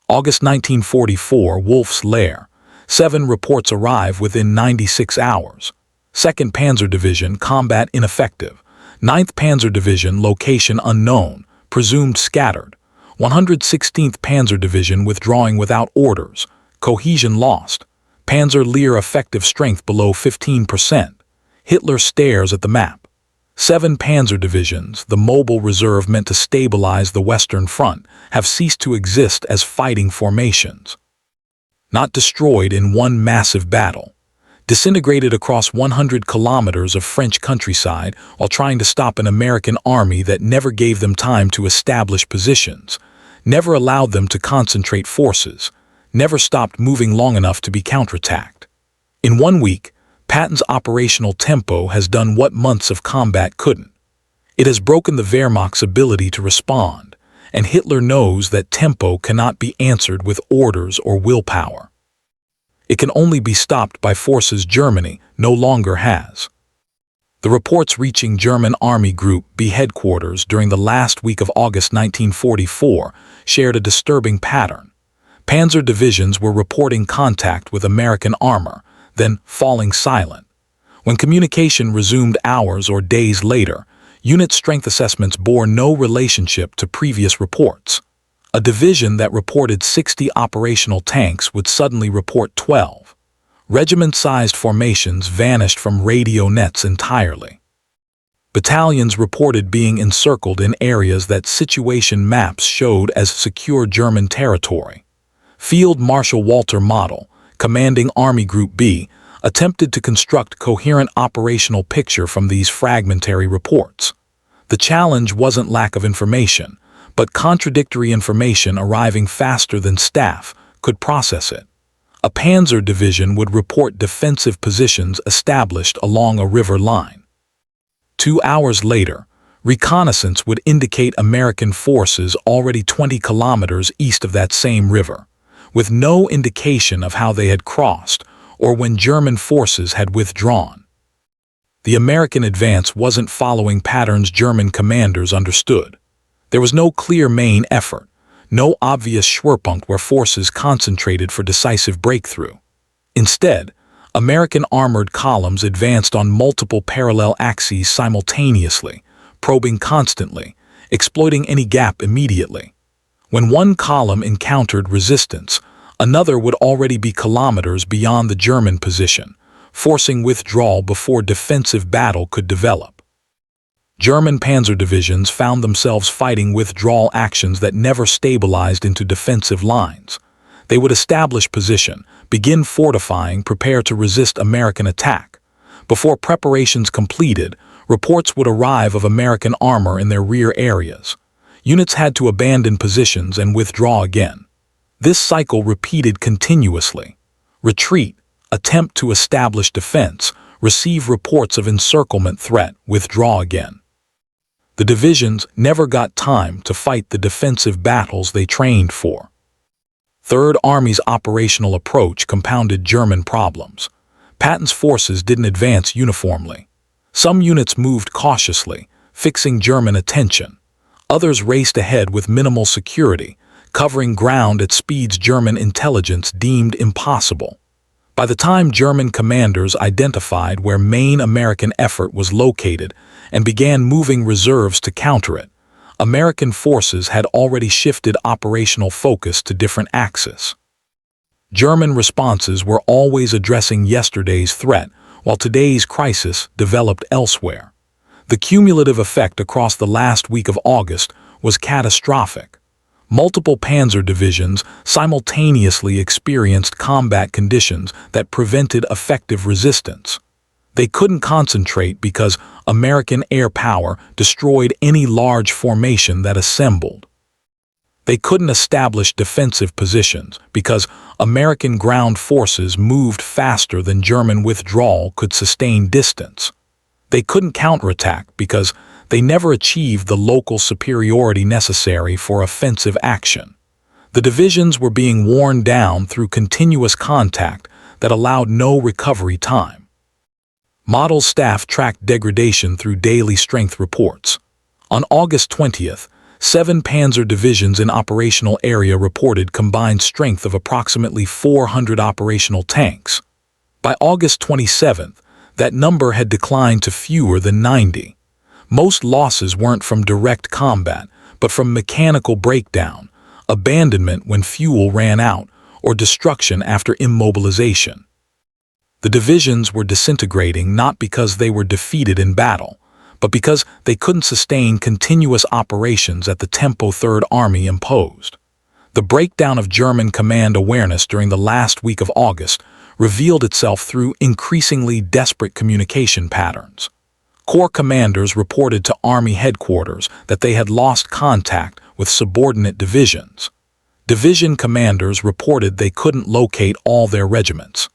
August 1944, Wolf's Lair. 7 reports arrive within 96 hours. 2nd Panzer Division, combat ineffective. 9th Panzer Division, location unknown, presumed scattered. 116th Panzer Division withdrawing without orders, cohesion lost. Panzer Lehr effective strength below 15%. Hitler stares at the map. 7 Panzer Divisions, the mobile reserve meant to stabilize the Western Front, have ceased to exist as fighting formations. Not destroyed in one massive battle. Disintegrated across 100 kilometers of French countryside while trying to stop an American army that never gave them time to establish positions, never allowed them to concentrate forces, never stopped moving long enough to be counterattacked. In 1 week, Patton's operational tempo has done what months of combat couldn't. It has broken the Wehrmacht's ability to respond, and Hitler knows that tempo cannot be answered with orders or willpower. It can only be stopped by forces Germany no longer has. The reports reaching German Army Group B headquarters during the last week of August 1944 shared a disturbing pattern. Panzer divisions were reporting contact with American armor, then falling silent. When communication resumed hours or days later, unit strength assessments bore no relationship to previous reports. A division that reported 60 operational tanks would suddenly report 12. Regiment-sized formations vanished from radio nets entirely. Battalions reported being encircled in areas that situation maps showed as secure German territory. Field Marshal Walter Model, commanding Army Group B, attempted to construct coherent operational picture from these fragmentary reports. The challenge wasn't lack of information, but contradictory information arriving faster than staff could process it. A Panzer division would report defensive positions established along a river line. 2 hours later, reconnaissance would indicate American forces already 20 kilometers east of that same river, with no indication of how they had crossed or when German forces had withdrawn. The American advance wasn't following patterns German commanders understood. There was no clear main effort, no obvious Schwerpunkt where forces concentrated for decisive breakthrough. Instead, American armored columns advanced on multiple parallel axes simultaneously, probing constantly, exploiting any gap immediately. When one column encountered resistance, another would already be kilometers beyond the German position, forcing withdrawal before defensive battle could develop. German panzer divisions found themselves fighting withdrawal actions that never stabilized into defensive lines. They would establish position, begin fortifying, prepare to resist American attack. Before preparations completed, reports would arrive of American armor in their rear areas. Units had to abandon positions and withdraw again. This cycle repeated continuously. Retreat, attempt to establish defense, receive reports of encirclement threat, withdraw again. The divisions never got time to fight the defensive battles they trained for. Third Army's operational approach compounded German problems. Patton's forces didn't advance uniformly. Some units moved cautiously, fixing German attention. Others raced ahead with minimal security, covering ground at speeds German intelligence deemed impossible. By the time German commanders identified where main American effort was located and began moving reserves to counter it, American forces had already shifted operational focus to different axes. German responses were always addressing yesterday's threat, while today's crisis developed elsewhere. The cumulative effect across the last week of August was catastrophic. Multiple panzer divisions simultaneously experienced combat conditions that prevented effective resistance. They couldn't concentrate because American air power destroyed any large formation that assembled. They couldn't establish defensive positions because American ground forces moved faster than German withdrawal could sustain distance. They couldn't counterattack because they never achieved the local superiority necessary for offensive action. The divisions were being worn down through continuous contact that allowed no recovery time. Model staff tracked degradation through daily strength reports. On August 20th, 7 Panzer divisions in operational area reported combined strength of approximately 400 operational tanks. By August 27th, that number had declined to fewer than 90. Most losses weren't from direct combat, but from mechanical breakdown, abandonment when fuel ran out, or destruction after immobilization. The divisions were disintegrating not because they were defeated in battle, but because they couldn't sustain continuous operations at the tempo Third Army imposed. The breakdown of German command awareness during the last week of August revealed itself through increasingly desperate communication patterns. Corps commanders reported to Army headquarters that they had lost contact with subordinate divisions. Division commanders reported they couldn't locate all their regiments.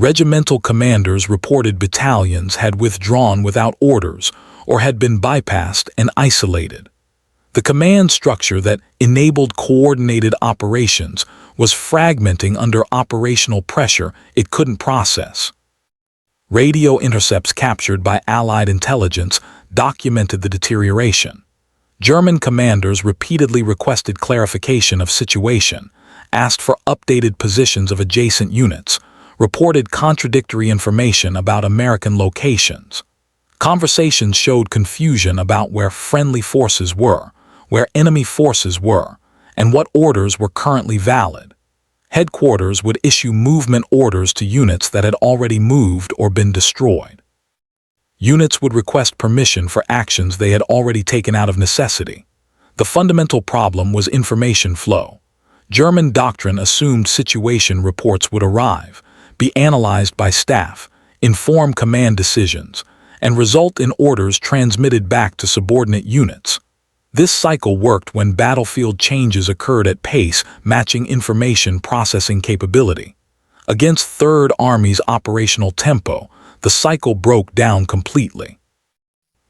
Regimental commanders reported battalions had withdrawn without orders or had been bypassed and isolated. The command structure that enabled coordinated operations was fragmenting under operational pressure it couldn't process. Radio intercepts captured by Allied intelligence documented the deterioration. German commanders repeatedly requested clarification of situation, asked for updated positions of adjacent units, reported contradictory information about American locations. Conversations showed confusion about where friendly forces were, where enemy forces were, and what orders were currently valid. Headquarters would issue movement orders to units that had already moved or been destroyed. Units would request permission for actions they had already taken out of necessity. The fundamental problem was information flow. German doctrine assumed situation reports would arrive, be analyzed by staff, inform command decisions, and result in orders transmitted back to subordinate units. This cycle worked when battlefield changes occurred at pace matching information processing capability. Against Third Army's operational tempo, the cycle broke down completely.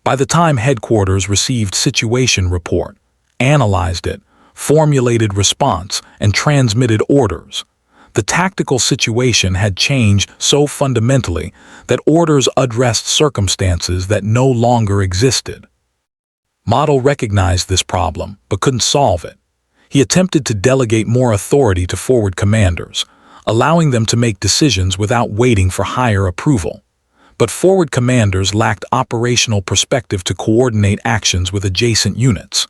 By the time headquarters received situation report, analyzed it, formulated response, and transmitted orders, the tactical situation had changed so fundamentally that orders addressed circumstances that no longer existed. Model recognized this problem, but couldn't solve it. He attempted to delegate more authority to forward commanders, allowing them to make decisions without waiting for higher approval. But forward commanders lacked operational perspective to coordinate actions with adjacent units.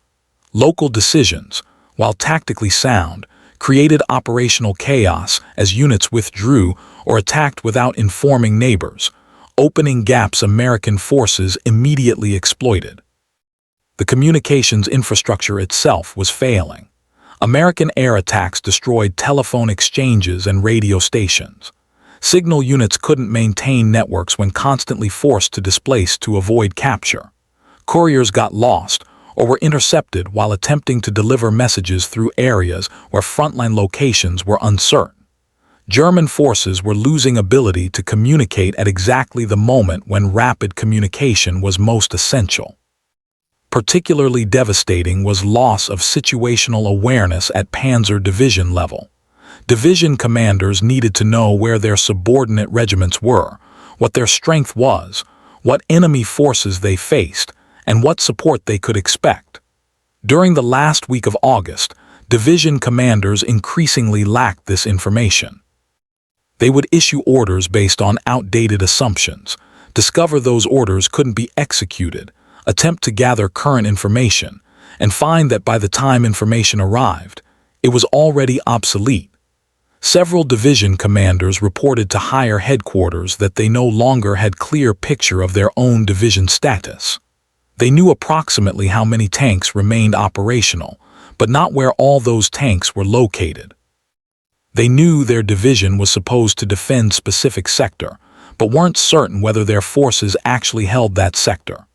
Local decisions, while tactically sound, created operational chaos as units withdrew or attacked without informing neighbors, opening gaps American forces immediately exploited. The communications infrastructure itself was failing. American air attacks destroyed telephone exchanges and radio stations. Signal units couldn't maintain networks when constantly forced to displace to avoid capture. Couriers got lost or were intercepted while attempting to deliver messages through areas where frontline locations were uncertain. German forces were losing ability to communicate at exactly the moment when rapid communication was most essential. Particularly devastating was loss of situational awareness at Panzer division level. Division commanders needed to know where their subordinate regiments were, what their strength was, what enemy forces they faced, and what support they could expect. During the last week of August, division commanders increasingly lacked this information. They would issue orders based on outdated assumptions, discover those orders couldn't be executed, attempt to gather current information, and find that by the time information arrived, it was already obsolete. Several division commanders reported to higher headquarters that they no longer had clear picture of their own division status. They knew approximately how many tanks remained operational, but not where all those tanks were located. They knew their division was supposed to defend specific sector, but weren't certain whether their forces actually held that sector.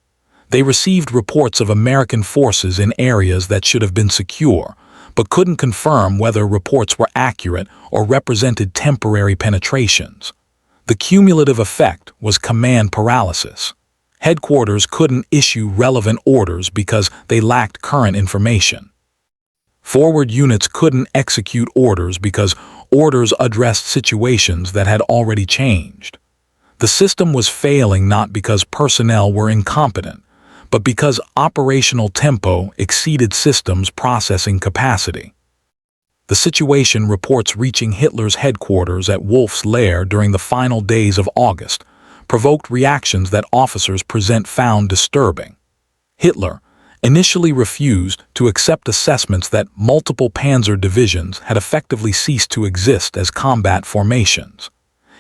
They received reports of American forces in areas that should have been secure, but couldn't confirm whether reports were accurate or represented temporary penetrations. The cumulative effect was command paralysis. Headquarters couldn't issue relevant orders because they lacked current information. Forward units couldn't execute orders because orders addressed situations that had already changed. The system was failing not because personnel were incompetent, but because operational tempo exceeded systems processing capacity. The situation reports reaching Hitler's headquarters at Wolf's lair during the final days of August provoked reactions that officers present found disturbing. Hitler initially refused to accept assessments that multiple Panzer divisions had effectively ceased to exist as combat formations.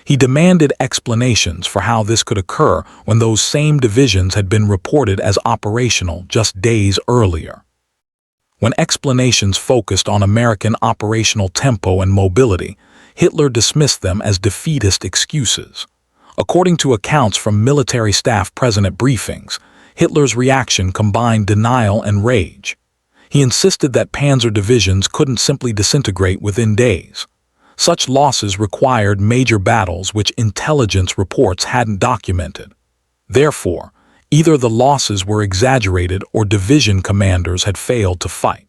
He demanded explanations for how this could occur when those same divisions had been reported as operational just days earlier. When explanations focused on American operational tempo and mobility, Hitler dismissed them as defeatist excuses. According to accounts from military staff present at briefings, Hitler's reaction combined denial and rage. He insisted that Panzer divisions couldn't simply disintegrate within days. Such losses required major battles which intelligence reports hadn't documented. Therefore, either the losses were exaggerated or division commanders had failed to fight.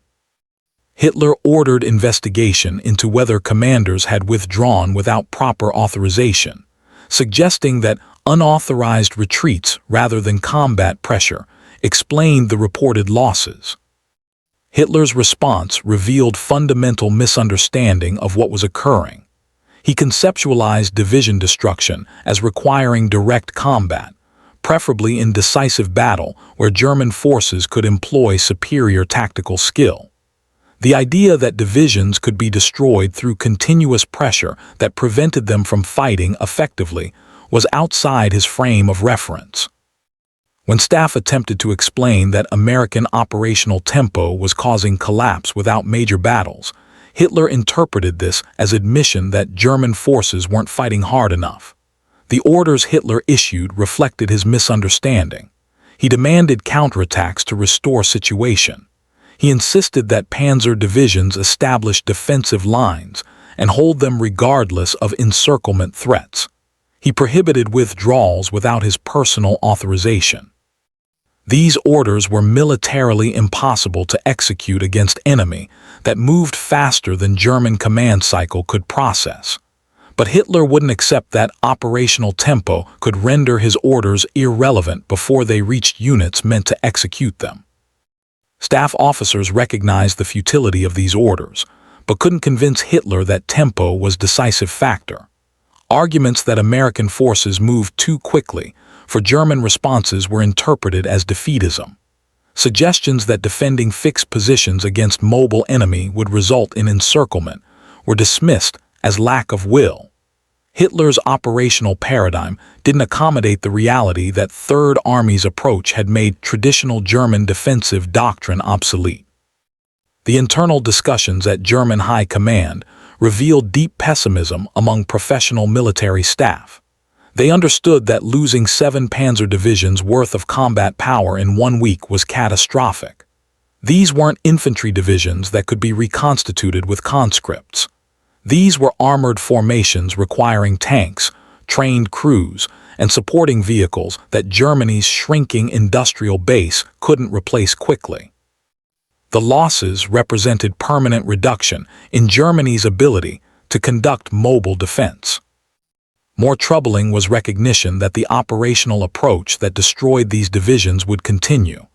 Hitler ordered investigation into whether commanders had withdrawn without proper authorization, suggesting that unauthorized retreats rather than combat pressure explained the reported losses. Hitler's response revealed fundamental misunderstanding of what was occurring. He conceptualized division destruction as requiring direct combat, preferably in decisive battle where German forces could employ superior tactical skill. The idea that divisions could be destroyed through continuous pressure that prevented them from fighting effectively was outside his frame of reference. When staff attempted to explain that American operational tempo was causing collapse without major battles, Hitler interpreted this as admission that German forces weren't fighting hard enough. The orders Hitler issued reflected his misunderstanding. He demanded counterattacks to restore situation. He insisted that Panzer divisions establish defensive lines and hold them regardless of encirclement threats. He prohibited withdrawals without his personal authorization. These orders were militarily impossible to execute against enemy that moved faster than German command cycle could process. But Hitler wouldn't accept that operational tempo could render his orders irrelevant before they reached units meant to execute them. Staff officers recognized the futility of these orders, but couldn't convince Hitler that tempo was a decisive factor. Arguments that American forces moved too quickly for German responses were interpreted as defeatism. Suggestions that defending fixed positions against mobile enemy would result in encirclement were dismissed as lack of will. Hitler's operational paradigm didn't accommodate the reality that Third Army's approach had made traditional German defensive doctrine obsolete. The internal discussions at German High Command revealed deep pessimism among professional military staff. They understood that losing 7 Panzer divisions worth of combat power in 1 week was catastrophic. These weren't infantry divisions that could be reconstituted with conscripts. These were armored formations requiring tanks, trained crews, and supporting vehicles that Germany's shrinking industrial base couldn't replace quickly. The losses represented permanent reduction in Germany's ability to conduct mobile defense. More troubling was recognition that the operational approach that destroyed these divisions would continue.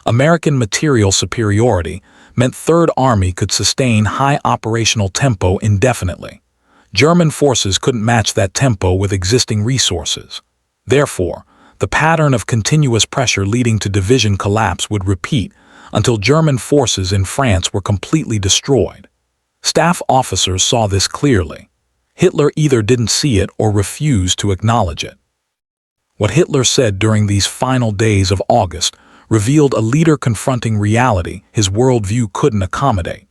American material superiority meant Third Army could sustain high operational tempo indefinitely. German forces couldn't match that tempo with existing resources. Therefore, the pattern of continuous pressure leading to division collapse would repeat until German forces in France were completely destroyed. Staff officers saw this clearly. Hitler either didn't see it or refused to acknowledge it. What Hitler said during these final days of August revealed a leader confronting reality his worldview couldn't accommodate.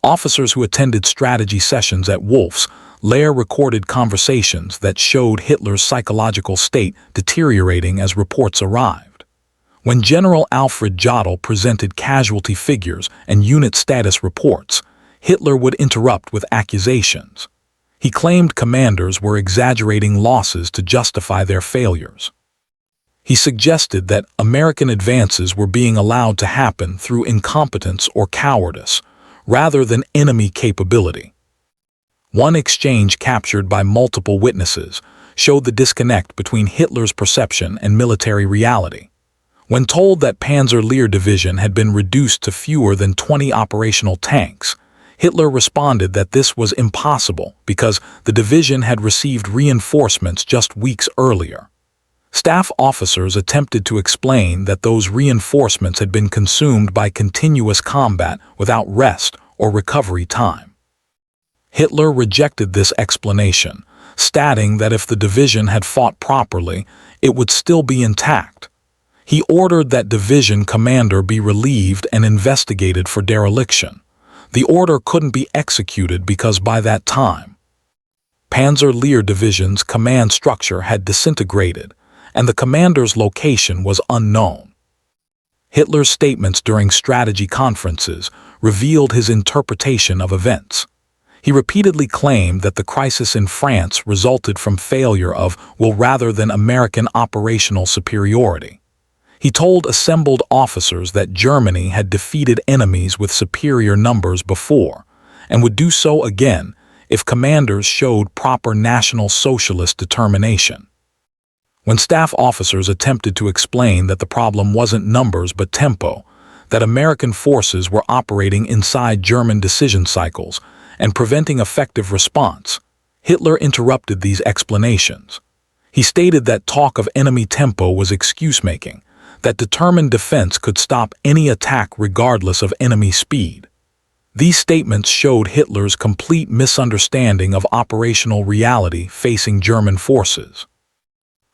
Officers who attended strategy sessions at Wolf's lair recorded conversations that showed Hitler's psychological state deteriorating as reports arrived. When General Alfred Jodl presented casualty figures and unit status reports, Hitler would interrupt with accusations. He claimed commanders were exaggerating losses to justify their failures. He suggested that American advances were being allowed to happen through incompetence or cowardice, rather than enemy capability. One exchange captured by multiple witnesses showed the disconnect between Hitler's perception and military reality. When told that Panzer Lehr Division had been reduced to fewer than 20 operational tanks, Hitler responded that this was impossible because the division had received reinforcements just weeks earlier. Staff officers attempted to explain that those reinforcements had been consumed by continuous combat without rest or recovery time. Hitler rejected this explanation, stating that if the division had fought properly, it would still be intact. He ordered that division commander be relieved and investigated for dereliction. The order couldn't be executed because by that time, Panzer Lehr Division's command structure had disintegrated, and the commander's location was unknown. Hitler's statements during strategy conferences revealed his interpretation of events. He repeatedly claimed that the crisis in France resulted from failure of will rather than American operational superiority. He told assembled officers that Germany had defeated enemies with superior numbers before, and would do so again if commanders showed proper National Socialist determination. When staff officers attempted to explain that the problem wasn't numbers but tempo, that American forces were operating inside German decision cycles and preventing effective response, Hitler interrupted these explanations. He stated that talk of enemy tempo was excuse-making, that determined defense could stop any attack regardless of enemy speed. These statements showed Hitler's complete misunderstanding of operational reality facing German forces.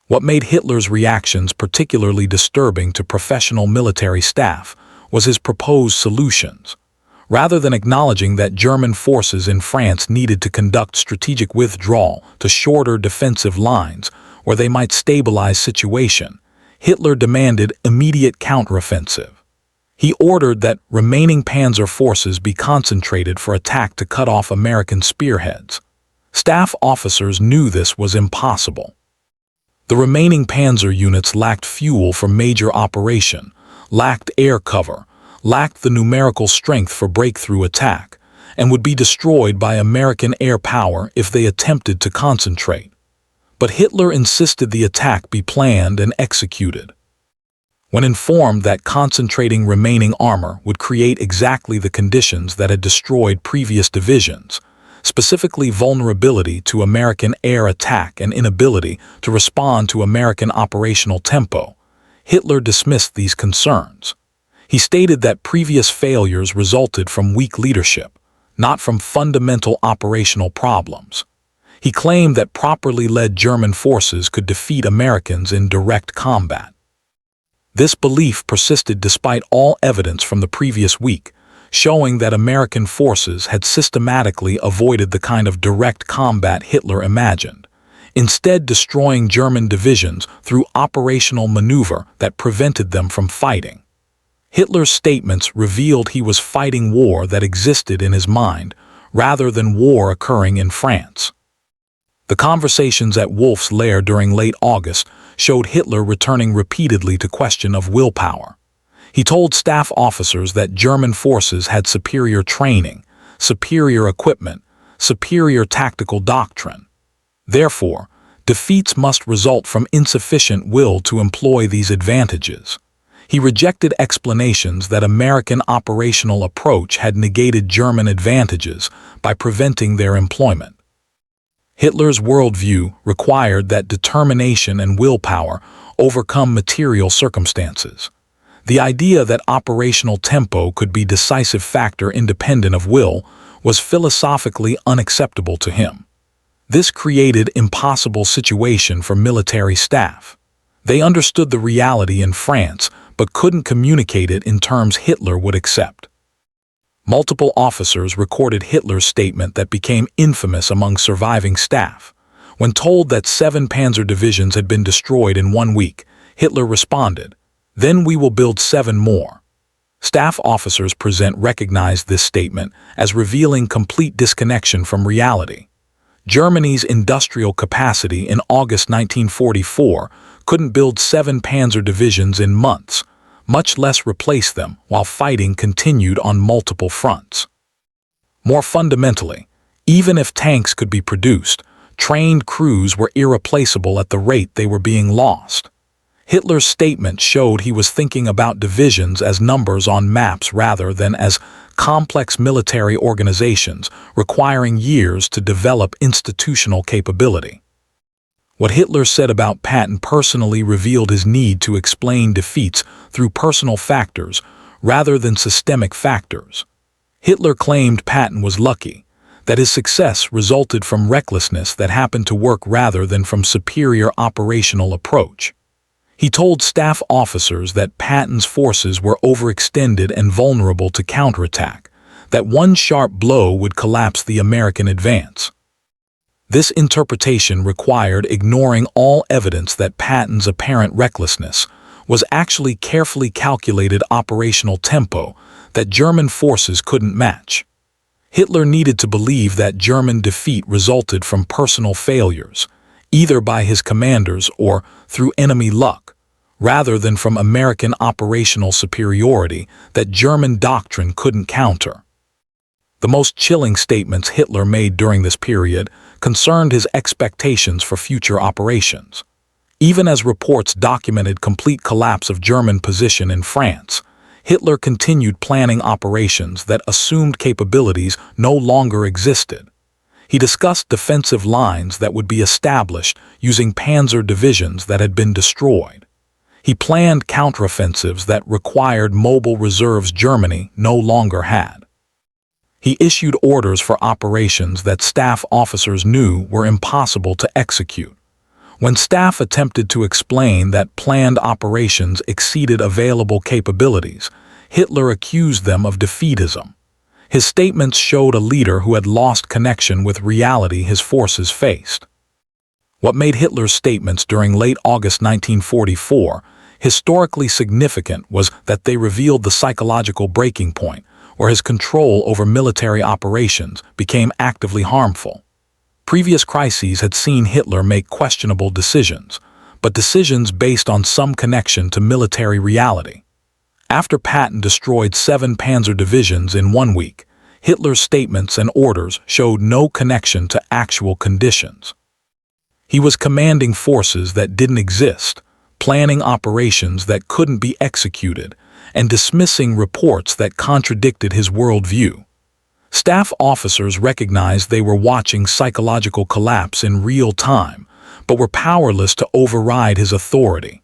What made Hitler's reactions particularly disturbing to professional military staff was his proposed solutions. Rather than acknowledging that German forces in France needed to conduct strategic withdrawal to shorter defensive lines where they might stabilize situation, Hitler demanded immediate counteroffensive. He ordered that remaining Panzer forces be concentrated for attack to cut off American spearheads. Staff officers knew this was impossible. The remaining Panzer units lacked fuel for major operation, lacked air cover, lacked the numerical strength for breakthrough attack, and would be destroyed by American air power if they attempted to concentrate. But Hitler insisted the attack be planned and executed. When informed that concentrating remaining armor would create exactly the conditions that had destroyed previous divisions, specifically vulnerability to American air attack and inability to respond to American operational tempo, Hitler dismissed these concerns. He stated that previous failures resulted from weak leadership, not from fundamental operational problems. He claimed that properly led German forces could defeat Americans in direct combat. This belief persisted despite all evidence from the previous week, showing that American forces had systematically avoided the kind of direct combat Hitler imagined, instead destroying German divisions through operational maneuver that prevented them from fighting. Hitler's statements revealed he was fighting war that existed in his mind, rather than war occurring in France. The conversations at Wolf's lair during late August showed Hitler returning repeatedly to question of willpower. He told staff officers that German forces had superior training, superior equipment, superior tactical doctrine. Therefore, defeats must result from insufficient will to employ these advantages. He rejected explanations that American operational approach had negated German advantages by preventing their employment. Hitler's worldview required that determination and willpower overcome material circumstances. The idea that operational tempo could be a decisive factor independent of will was philosophically unacceptable to him. This created an impossible situation for military staff. They understood the reality in France, but couldn't communicate it in terms Hitler would accept. Multiple officers recorded Hitler's statement that became infamous among surviving staff. When told that 7 Panzer divisions had been destroyed in 1 week, Hitler responded, "Then we will build 7 more." Staff officers present recognized this statement as revealing complete disconnection from reality. Germany's industrial capacity in August 1944 couldn't build 7 Panzer divisions in months, much less replace them while fighting continued on multiple fronts. More fundamentally, even if tanks could be produced, trained crews were irreplaceable at the rate they were being lost. Hitler's statement showed he was thinking about divisions as numbers on maps rather than as complex military organizations requiring years to develop institutional capability. What Hitler said about Patton personally revealed his need to explain defeats through personal factors rather than systemic factors. Hitler claimed Patton was lucky, that his success resulted from recklessness that happened to work rather than from superior operational approach. He told staff officers that Patton's forces were overextended and vulnerable to counterattack, that one sharp blow would collapse the American advance. This interpretation required ignoring all evidence that Patton's apparent recklessness was actually carefully calculated operational tempo that German forces couldn't match. Hitler needed to believe that German defeat resulted from personal failures, either by his commanders or through enemy luck, rather than from American operational superiority that German doctrine couldn't counter. The most chilling statements Hitler made during this period concerned his expectations for future operations. Even as reports documented complete collapse of German position in France, Hitler continued planning operations that assumed capabilities no longer existed. He discussed defensive lines that would be established using Panzer divisions that had been destroyed. He planned counteroffensives that required mobile reserves Germany no longer had. He issued orders for operations that staff officers knew were impossible to execute. When staff attempted to explain that planned operations exceeded available capabilities, Hitler accused them of defeatism. His statements showed a leader who had lost connection with reality his forces faced. What made Hitler's statements during late August 1944 historically significant was that they revealed the psychological breaking point where his control over military operations became actively harmful. Previous crises had seen Hitler make questionable decisions, but decisions based on some connection to military reality. After Patton destroyed 7 Panzer divisions in 1 week, Hitler's statements and orders showed no connection to actual conditions. He was commanding forces that didn't exist, planning operations that couldn't be executed, and dismissing reports that contradicted his worldview. Staff officers recognized they were watching psychological collapse in real time, but were powerless to override his authority.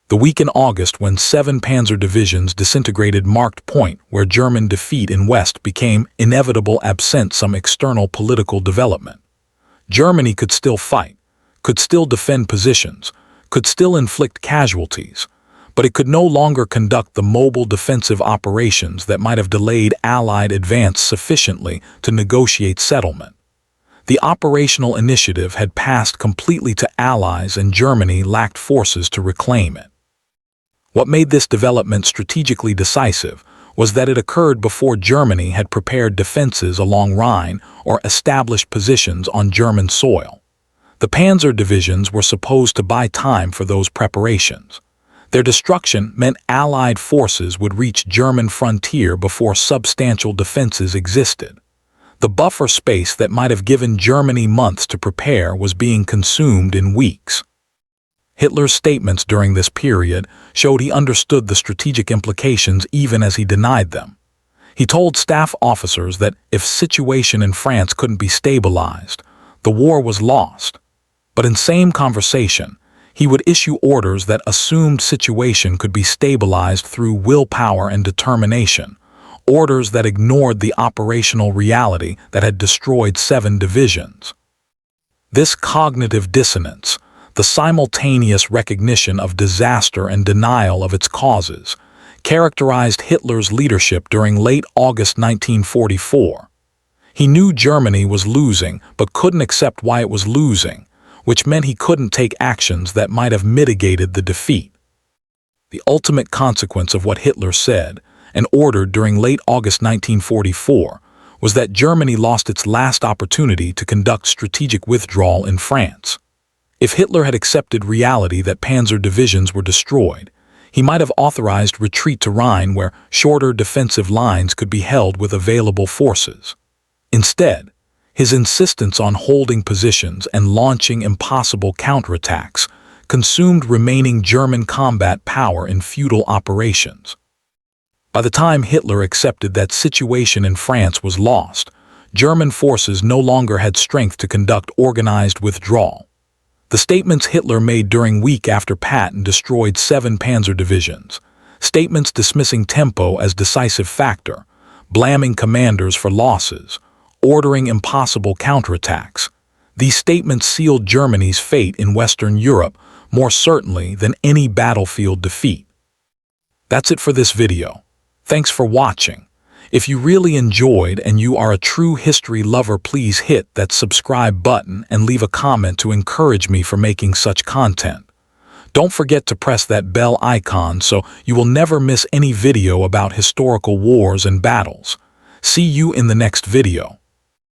The week in August when 7 Panzer divisions disintegrated marked point where German defeat in West became inevitable absent some external political development. Germany could still fight, could still defend positions, could still inflict casualties, but it could no longer conduct the mobile defensive operations that might have delayed Allied advance sufficiently to negotiate settlement. The operational initiative had passed completely to Allies and Germany lacked forces to reclaim it. What made this development strategically decisive was that it occurred before Germany had prepared defenses along Rhine or established positions on German soil. The Panzer divisions were supposed to buy time for those preparations. Their destruction meant Allied forces would reach German frontier before substantial defenses existed. The buffer space that might have given Germany months to prepare was being consumed in weeks. Hitler's statements during this period showed he understood the strategic implications even as he denied them. He told staff officers that if situation in France couldn't be stabilized, the war was lost. But in same conversation, he would issue orders that assumed situation could be stabilized through willpower and determination, orders that ignored the operational reality that had destroyed 7 divisions. This cognitive dissonance, the simultaneous recognition of disaster and denial of its causes, characterized Hitler's leadership during late August 1944. He knew Germany was losing but couldn't accept why it was losing, which meant he couldn't take actions that might have mitigated the defeat. The ultimate consequence of what Hitler said and ordered during late August 1944 was that Germany lost its last opportunity to conduct strategic withdrawal in France. If Hitler had accepted reality that Panzer divisions were destroyed, he might have authorized retreat to Rhine where shorter defensive lines could be held with available forces. Instead, his insistence on holding positions and launching impossible counterattacks consumed remaining German combat power in futile operations. By the time Hitler accepted that situation in France was lost, German forces no longer had strength to conduct organized withdrawal. The statements Hitler made during week after Patton destroyed 7 Panzer divisions, statements dismissing tempo as decisive factor, blaming commanders for losses, ordering impossible counterattacks. These statements sealed Germany's fate in Western Europe more certainly than any battlefield defeat. That's it for this video. Thanks for watching. If you really enjoyed and you are a true history lover, please hit that subscribe button and leave a comment to encourage me for making such content. Don't forget to press that bell icon so you will never miss any video about historical wars and battles. See you in the next video.